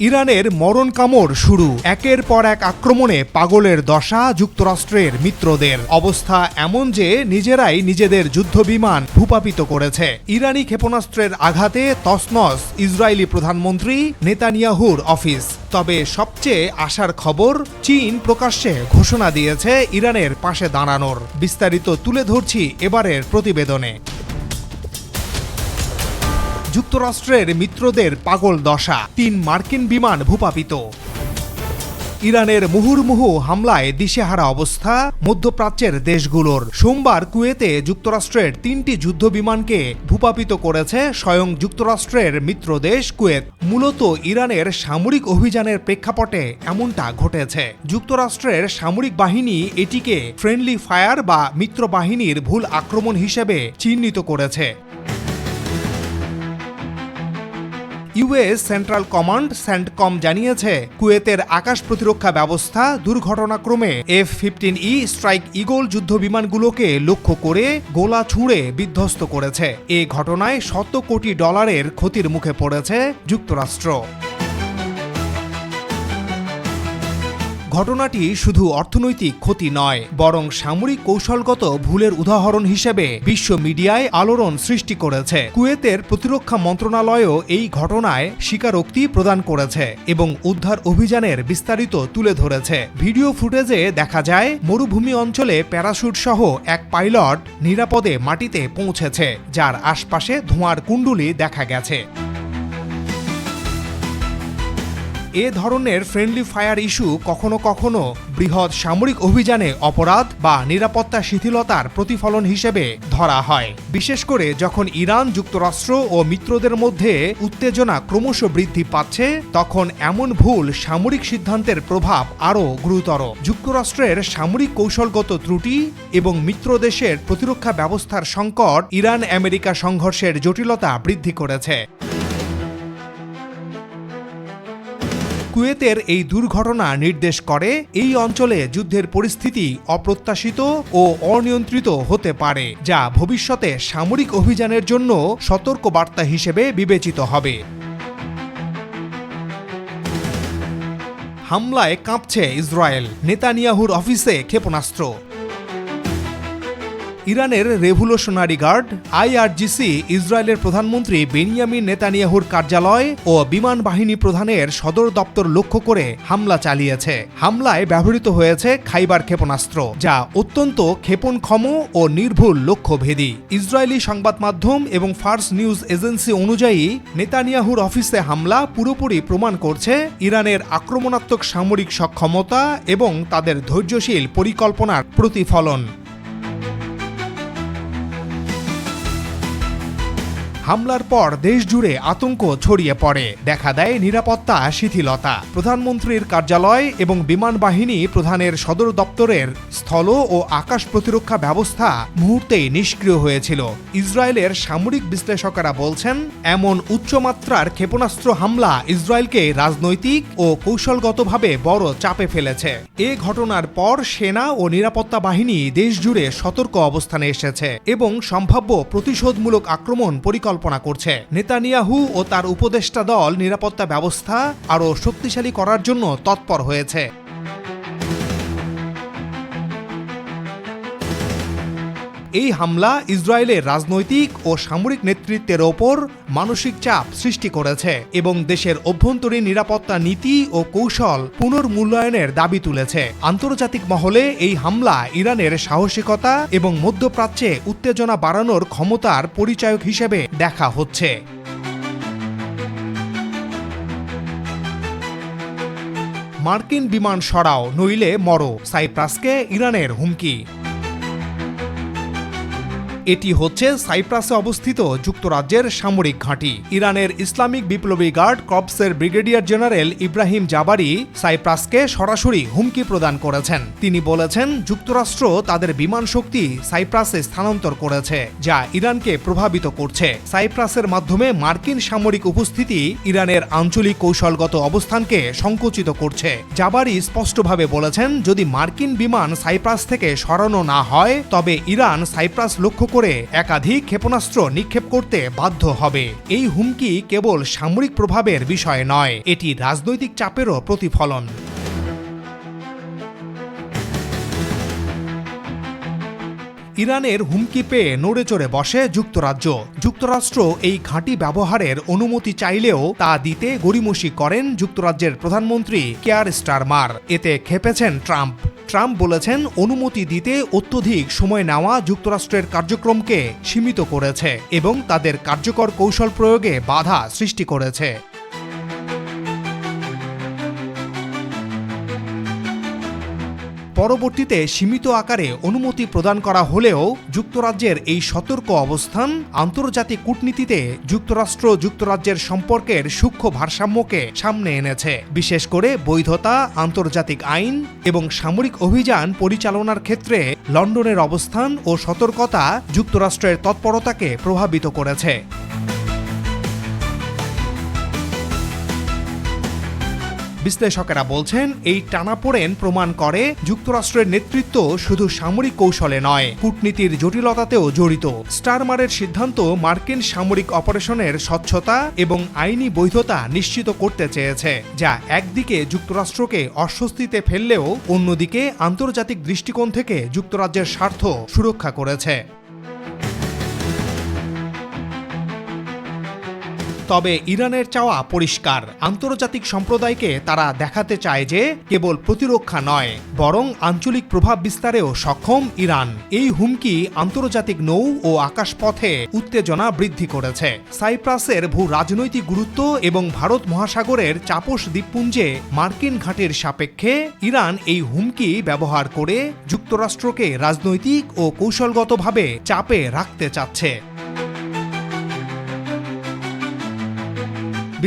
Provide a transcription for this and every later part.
ইরানের মরণ কামড় শুরু। একের পর এক আক্রমণে পাগলের দশা যুক্তরাষ্ট্রের মিত্রদের। অবস্থা এমন যে নিজেরাই নিজেদের যুদ্ধবিমান ভূপাতিত করেছে। ইরানি ক্ষেপণাস্ত্রের আঘাতে তছনছ ইসরায়েলি প্রধানমন্ত্রী নেতানিয়াহুর অফিস। তবে সবচেয়ে আশার খবর, চীন প্রকাশ্যে ঘোষণা দিয়েছে ইরানের পাশে দাঁড়ানোর। বিস্তারিত তুলে ধরছি এবারের প্রতিবেদনে। যুক্তরাষ্ট্রের মিত্রদের পাগল দশা, ৩ মার্কিন বিমান ভূপাতিত। ইরানের মুহুর্মুহু হামলায় দিশেহারা অবস্থা মধ্যপ্রাচ্যের দেশগুলোর। সোমবার কুয়েতে যুক্তরাষ্ট্রের ৩টি যুদ্ধবিমানকে ভূপাতিত করেছে স্বয়ং যুক্তরাষ্ট্রের মিত্রদেশ কুয়েত। মূলত ইরানের সামরিক অভিযানের প্রেক্ষাপটে এমনটা ঘটেছে। যুক্তরাষ্ট্রের সামরিক বাহিনী এটিকে ফ্রেন্ডলি ফায়ার বা মিত্র বাহিনীর ভুল আক্রমণ হিসেবে চিহ্নিত করেছে। ইউএস সেন্ট্রাল কমান্ড সেন্টকম জানিয়েছে, কুয়েতের আকাশ প্রতিরক্ষা ব্যবস্থা দুর্ঘটনাক্রমে F-15E স্ট্রাইক ঈগল যুদ্ধবিমানগুলোকে লক্ষ্য করে গোলা ছুঁড়ে বিধ্বস্ত করেছে। এ ঘটনায় $100 কোটি ক্ষতির মুখে পড়েছে যুক্তরাষ্ট্র। ঘটনাটি শুধু অর্থনৈতিক ক্ষতি নয়, বরং সামরিক কৌশলগত ভুলের উদাহরণ হিসেবে বিশ্ব মিডিয়ায় আলোড়ন সৃষ্টি করেছে। কুয়েতের প্রতিরক্ষা মন্ত্রণালয়ও এই ঘটনায় স্বীকারোক্তি প্রদান করেছে এবং উদ্ধার অভিযানের বিস্তারিত তুলে ধরেছে। ভিডিও ফুটেজে দেখা যায় মরুভূমি অঞ্চলে প্যারাশুট সহ এক পাইলট নিরাপদে মাটিতে পৌঁছেছে, যার আশপাশে ধোঁয়ার কুণ্ডুলি দেখা গেছে। এ ধরনের ফ্রেন্ডলি ফায়ার ইস্যু কখনো কখনো বৃহৎ সামরিক অভিযানে অপরাধ বা নিরাপত্তা শিথিলতার প্রতিফলন হিসেবে ধরা হয়, বিশেষ করে যখন ইরান, যুক্তরাষ্ট্র ও মিত্রদের মধ্যে উত্তেজনা ক্রমশ বৃদ্ধি পাচ্ছে। তখন এমন ভুল সামরিক সিদ্ধান্তের প্রভাব আরও গুরুতর। যুক্তরাষ্ট্রের সামরিক কৌশলগত ত্রুটি এবং মিত্রদেশের প্রতিরক্ষা ব্যবস্থার সংকট ইরান আমেরিকা সংঘর্ষের জটিলতা বৃদ্ধি করেছে। কুয়েতের এই দুর্ঘটনা নির্দেশ করে এই অঞ্চলে যুদ্ধের পরিস্থিতি অপ্রত্যাশিত ও অনিয়ন্ত্রিত হতে পারে, যা ভবিষ্যতে সামরিক অভিযানের জন্য সতর্কবার্তা হিসেবে বিবেচিত হবে। হামলায় কাঁপছে ইসরায়েল, নেতানিয়াহুর অফিসে ক্ষেপণাস্ত্র। ইরানের রেভলিউশনারি গার্ড IRGC ইসরায়েলের প্রধানমন্ত্রী বেনিয়ামিন নেতানিয়াহুর কার্যালয় ও বিমান বাহিনী প্রধানের সদর দপ্তর লক্ষ্য করে হামলা চালিয়েছে। হামলায় ব্যবহৃত হয়েছে খাইবার ক্ষেপণাস্ত্র, যা অত্যন্ত ক্ষেপণক্ষম ও নির্ভুল লক্ষ্যভেদী। ইসরায়েলি সংবাদ মাধ্যম এবং ফার্স নিউজ এজেন্সি অনুযায়ী, নেতানিয়াহুর অফিসে হামলা পুরোপুরি প্রমাণ করছে ইরানের আক্রমণাত্মক সামরিক সক্ষমতা এবং তাদের ধৈর্যশীল পরিকল্পনার প্রতিফলন। হামলার পর দেশ জুড়ে আতঙ্ক ছড়িয়ে পড়ে, দেখা দেয় নিরাপত্তা শিথিলতা। প্রধানমন্ত্রীর কার্যালয় এবং বিমান বাহিনী প্রধানের সদর দপ্তরের স্থল ও আকাশ প্রতিরক্ষা ব্যবস্থা মুহূর্তেই নিষ্ক্রিয় হয়েছিল। ইসরায়েলের সামরিক বিশ্লেষকেরা বলছেন, এমন উচ্চমাত্রার ক্ষেপণাস্ত্র হামলা ইসরায়েলকে রাজনৈতিক ও কৌশলগতভাবে বড় চাপে ফেলেছে। এ ঘটনার পর সেনা ও নিরাপত্তা বাহিনী দেশ জুড়ে সতর্ক অবস্থানে এসেছে এবং সম্ভাব্য প্রতিশোধমূলক আক্রমণ পরিকল্পনা করছে। নেতানিয়াহু ও তার উপদেষ্টা দল নিরাপত্তা ব্যবস্থা আরও শক্তিশালী করার জন্য তৎপর হয়েছে। এই হামলা ইসরায়েলের রাজনৈতিক ও সামরিক নেতৃত্বের ওপর মানসিক চাপ সৃষ্টি করেছে এবং দেশের অভ্যন্তরীণ নিরাপত্তা নীতি ও কৌশল পুনর্মূল্যায়নের দাবি তুলেছে। আন্তর্জাতিক মহলে এই হামলা ইরানের সাহসিকতা এবং মধ্যপ্রাচ্যে উত্তেজনা বাড়ানোর ক্ষমতার পরিচায়ক হিসেবে দেখা হচ্ছে। মার্কিন বিমান সরাও, নইলে মরো, সাইপ্রাসকে ইরানের হুমকি। এটি হচ্ছে সাইপ্রাসে অবস্থিত যুক্তরাজ্যের সামরিক ঘাঁটি। ইরানের ইসলামিক বিপ্লবী গার্ড কর্পসের ব্রিগেডিয়ার জেনারেল ইব্রাহিম জাবারি সাইপ্রাসকে সরাসরি হুমকি প্রদান করেছেন। তিনি বলেছেন, যুক্তরাষ্ট্র তাদের বিমান শক্তি সাইপ্রাসে স্থানান্তর করেছে, যা ইরানকে প্রভাবিত করছে। সাইপ্রাসের মাধ্যমে মার্কিন সামরিক উপস্থিতি ইরানের আঞ্চলিক কৌশলগত অবস্থানকে সংকুচিত করছে। জাবারি স্পষ্টভাবে বলেছেন, যদি মার্কিন বিমান সাইপ্রাস থেকে সরানো না হয়, তবে ইরান সাইপ্রাস লক্ষ্য করে একাধিক ক্ষেপণাস্ত্র নিক্ষেপ করতে বাধ্য হবে। এই হুমকি কেবল সামরিক প্রভাবের বিষয় নয়, এটি রাজনৈতিক চাপেরও প্রতিফলন। ইরানের হুমকি পেয়ে নড়েচড়ে বসে যুক্তরাজ্য। যুক্তরাষ্ট্র এই ঘাঁটি ব্যবহারের অনুমতি চাইলেও তা দিতে গড়িমসি করেন যুক্তরাজ্যের প্রধানমন্ত্রী কিয়ার স্টারমার। এতে ক্ষেপেছেন ট্রাম্প বলেছেন, অনুমতি দিতে অত্যধিক সময় নেওয়া যুক্তরাষ্ট্রের কার্যক্রমকে সীমিত করেছে এবং তাদের কার্যকর কৌশল প্রয়োগে বাধা সৃষ্টি করেছে। পরবর্তীতে সীমিত আকারে অনুমতি প্রদান করা হলেও যুক্তরাজ্যের এই সতর্ক অবস্থান আন্তর্জাতিক কূটনীতিতে যুক্তরাজ্যের সম্পর্কের সূক্ষ্ম ভারসাম্যকে সামনে এনেছে। বিশেষ করে বৈধতা, আন্তর্জাতিক আইন এবং সামরিক অভিযান পরিচালনার ক্ষেত্রে লন্ডনের অবস্থান ও সতর্কতা যুক্তরাষ্ট্রের তৎপরতাকে প্রভাবিত করেছে। বিশ্লেষকেরা বলছেন, এই টানাপোড়েন প্রমাণ করে যুক্তরাষ্ট্রের নেতৃত্ব শুধু সামরিক কৌশলে নয়, কূটনীতির জটিলতাতেও জড়িত। স্টারমারের সিদ্ধান্ত মার্কিন সামরিক অপারেশনের স্বচ্ছতা এবং আইনি বৈধতা নিশ্চিত করতে চেয়েছে, যা একদিকে যুক্তরাষ্ট্রকে অস্বস্তিতে ফেললেও অন্যদিকে আন্তর্জাতিক দৃষ্টিকোণ থেকে যুক্তরাজ্যের স্বার্থ সুরক্ষা করেছে। তবে ইরানের চাওয়া পরিষ্কার, আন্তর্জাতিক সম্প্রদায়কে তারা দেখাতে চায় যে কেবল প্রতিরক্ষা নয়, বরং আঞ্চলিক প্রভাব বিস্তারেও সক্ষম ইরান। এই হুমকি আন্তর্জাতিক নৌ ও আকাশপথে উত্তেজনা বৃদ্ধি করেছে। সাইপ্রাসের ভূ রাজনৈতিক গুরুত্ব এবং ভারত মহাসাগরের চাপস দ্বীপপুঞ্জে মার্কিন ঘাঁটির সাপেক্ষে ইরান এই হুমকি ব্যবহার করে যুক্তরাষ্ট্রকে রাজনৈতিক ও কৌশলগতভাবে চাপে রাখতে চাচ্ছে।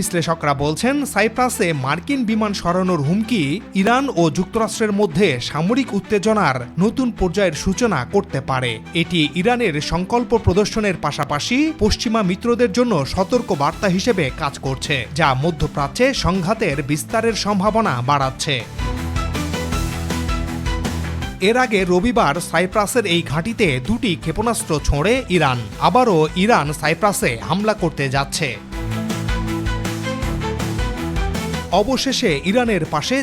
বিশ্লেষকরা বলছেন, সাইপ্রাসে মার্কিন বিমান সরানোর হুমকি ইরান ও যুক্তরাষ্ট্রের মধ্যে সামরিক উত্তেজনার নতুন পর্যায়ের সূচনা করতে পারে। এটি ইরানের সংকল্প প্রদর্শনের পাশাপাশি পশ্চিমা মিত্রদের জন্য সতর্ক বার্তা হিসেবে কাজ করছে, যা মধ্যপ্রাচ্যে সংঘাতের বিস্তারের সম্ভাবনা বাড়াচ্ছে। এর আগে রবিবার সাইপ্রাসের এই ঘাঁটিতে দুটি ক্ষেপণাস্ত্র ছোঁড়ে ইরান। আবারও ইরান সাইপ্রাসে হামলা করতে যাচ্ছে। অবশেষে ইরানের পাশে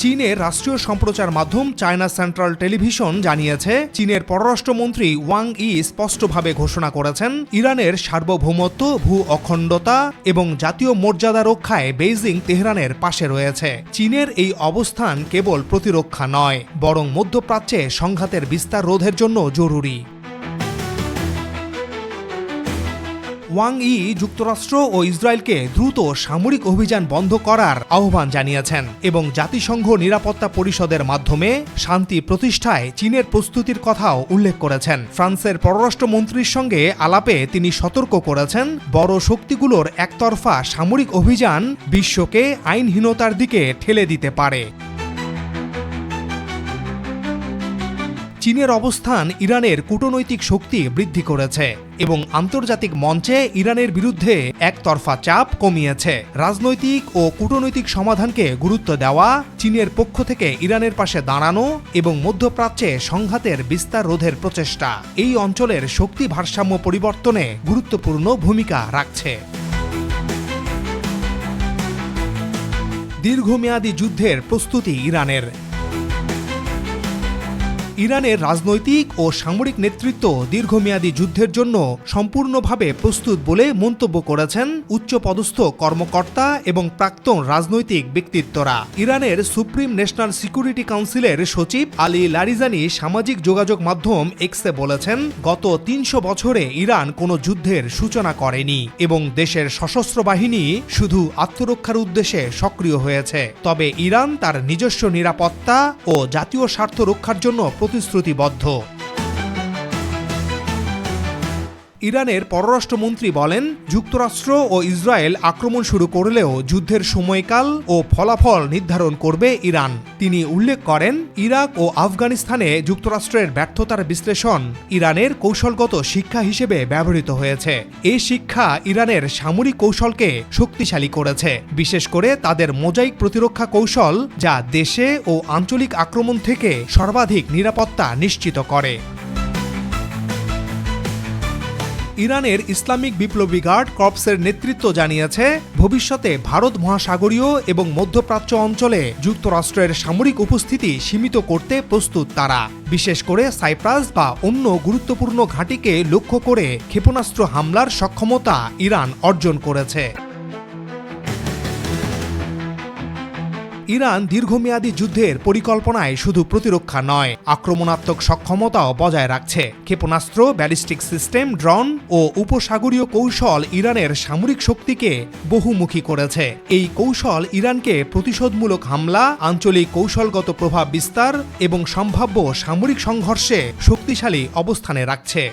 চীনের রাষ্ট্রীয় সম্প্রচার মাধ্যম চায়না সেন্ট্রাল টেলিভিশন জানিয়েছে, চীনের পররাষ্ট্রমন্ত্রী ওয়াং ই স্পষ্টভাবে ঘোষণা করেছেন, ইরানের সার্বভৌমত্ব, ভূ অখণ্ডতা এবং জাতীয় মর্যাদা রক্ষায় বেইজিং তেহরানের পাশে রয়েছে। চীনের এই অবস্থান কেবল প্রতিরক্ষা নয়, বরং মধ্যপ্রাচ্যে সংঘাতের বিস্তার রোধের জন্য জরুরি। ওয়াং ই যুক্তরাষ্ট্র ও ইসরায়েলকে দ্রুত সামরিক অভিযান বন্ধ করার আহ্বান জানিয়েছেন এবং জাতিসংঘ নিরাপত্তা পরিষদের মাধ্যমে শান্তি প্রতিষ্ঠায় চীনের প্রস্তুতির কথাও উল্লেখ করেছেন। ফ্রান্সের পররাষ্ট্রমন্ত্রীর সঙ্গে আলাপে তিনি সতর্ক করেছেন, বড় শক্তিগুলোর একতরফা সামরিক অভিযান বিশ্বকে আইনহীনতার দিকে ঠেলে দিতে পারে। চীনের অবস্থান ইরানের কূটনৈতিক শক্তি বৃদ্ধি করেছে এবং আন্তর্জাতিক মঞ্চে ইরানের বিরুদ্ধে একতরফা চাপ কমিয়েছে। রাজনৈতিক ও কূটনৈতিক সমাধানকে গুরুত্ব দেওয়া, চীনের পক্ষ থেকে ইরানের পাশে দাঁড়ানো এবং মধ্যপ্রাচ্যে সংঘাতের বিস্তার রোধের প্রচেষ্টা এই অঞ্চলের শক্তি ভারসাম্য পরিবর্তনে গুরুত্বপূর্ণ ভূমিকা রাখছে। দীর্ঘমেয়াদী যুদ্ধের প্রস্তুতি ইরানের রাজনৈতিক ও সামরিক নেতৃত্ব দীর্ঘমেয়াদী যুদ্ধের জন্য সম্পূর্ণভাবে প্রস্তুত বলে মন্তব্য করেছেন উচ্চপদস্থ কর্মকর্তা এবং প্রাক্তন রাজনৈতিক ব্যক্তিত্বরা। ইরানের সুপ্রিম ন্যাশনাল সিকিউরিটি কাউন্সিলের সচিব আলী লারিজানি সামাজিক যোগাযোগ মাধ্যম এক্সে বলেছেন, গত ৩০০ বছরে ইরান কোনো যুদ্ধের সূচনা করেনি এবং দেশের সশস্ত্র বাহিনী শুধু আত্মরক্ষার উদ্দেশ্যে সক্রিয় হয়েছে। তবে ইরান তার নিজস্ব নিরাপত্তা ও জাতীয় স্বার্থ রক্ষার জন্য প্রতিশ্রুতিবদ্ধ। ইরানের পররাষ্ট্রমন্ত্রী বলেন, যুক্তরাষ্ট্র ও ইসরায়েল আক্রমণ শুরু করলেও যুদ্ধের সময়কাল ও ফলাফল নির্ধারণ করবে ইরান। তিনি উল্লেখ করেন, ইরাক ও আফগানিস্তানে যুক্তরাষ্ট্রের ব্যর্থতার বিশ্লেষণ ইরানের কৌশলগত শিক্ষা হিসেবে ব্যবহৃত হয়েছে। এই শিক্ষা ইরানের সামরিক কৌশলকে শক্তিশালী করেছে, বিশেষ করে তাদের মোজাইক প্রতিরক্ষা কৌশল, যা দেশে ও আঞ্চলিক আক্রমণ থেকে সর্বাধিক নিরাপত্তা নিশ্চিত করে। ইরানের ইসলামিক বিপ্লবী গার্ড কর্পসের নেতৃত্ব জানিয়েছে, ভবিষ্যতে ভারত মহাসাগরীয় এবং মধ্যপ্রাচ্য অঞ্চলে যুক্তরাষ্ট্রের সামরিক উপস্থিতি সীমিত করতে প্রস্তুত তারা, বিশেষ করে সাইপ্রাস বা অন্য গুরুত্বপূর্ণ ঘাঁটিকে লক্ষ্য করে ক্ষেপণাস্ত্র হামলার সক্ষমতা ইরান অর্জন করেছে। ইরান দীর্ঘমেয়াদী যুদ্ধের পরিকল্পনায় শুধু প্রতিরক্ষা নয়, আক্রমণাত্মক সক্ষমতাও বজায় রাখছে। ক্ষেপণাস্ত্র, ব্যালিস্টিক সিস্টেম, ড্রোন ও উপসাগরীয় কৌশল ইরানের সামরিক শক্তিকে বহুমুখী করেছে। এই কৌশল ইরানকে প্রতিশোধমূলক হামলা, আঞ্চলিক কৌশলগত প্রভাব বিস্তার এবং সম্ভাব্য সামরিক সংঘর্ষে শক্তিশালী অবস্থানে রাখছে।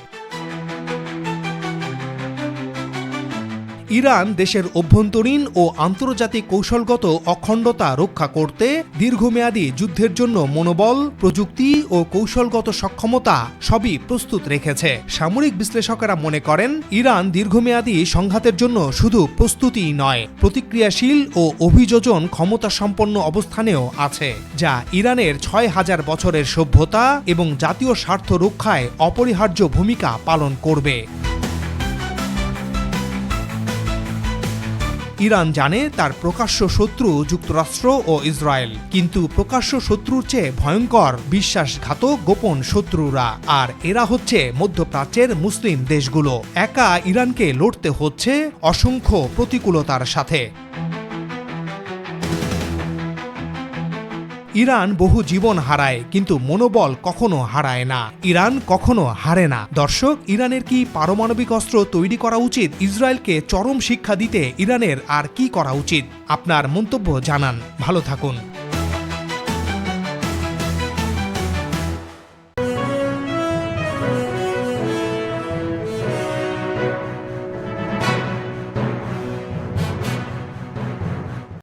ইরান দেশের অভ্যন্তরীণ ও আন্তর্জাতিক কৌশলগত অখণ্ডতা রক্ষা করতে দীর্ঘমেয়াদী যুদ্ধের জন্য মনোবল, প্রযুক্তি ও কৌশলগত সক্ষমতা সবই প্রস্তুত রেখেছে। সামরিক বিশ্লেষকেরা মনে করেন, ইরান দীর্ঘমেয়াদী সংঘাতের জন্য শুধু প্রস্তুতিই নয়, প্রতিক্রিয়াশীল ও অভিযোজন ক্ষমতা সম্পন্ন অবস্থানেও আছে, যা ইরানের ৬,০০০ বছরের সভ্যতা এবং জাতীয় স্বার্থ রক্ষায় অপরিহার্য ভূমিকা পালন করবে। ইরান জানে তার প্রকাশ্য শত্রু যুক্তরাষ্ট্র ও ইসরায়েল, কিন্তু প্রকাশ্য শত্রুর চেয়ে ভয়ঙ্কর বিশ্বাসঘাতক গোপন শত্রুরা, আর এরা হচ্ছে মধ্যপ্রাচ্যের মুসলিম দেশগুলো। একা ইরানকে লড়তে হচ্ছে অসংখ্য প্রতিকূলতার সাথে। ইরান বহু জীবন হারায়, কিন্তু মনোবল কখনো হারায় না। ইরান কখনো হারে না। দর্শক, ইরানের কি পারমাণবিক অস্ত্র তৈরি করা উচিত? ইসরায়েলকে চরম শিক্ষা দিতে ইরানের আর কি করা উচিত? আপনার মন্তব্য জানান। ভালো থাকুন।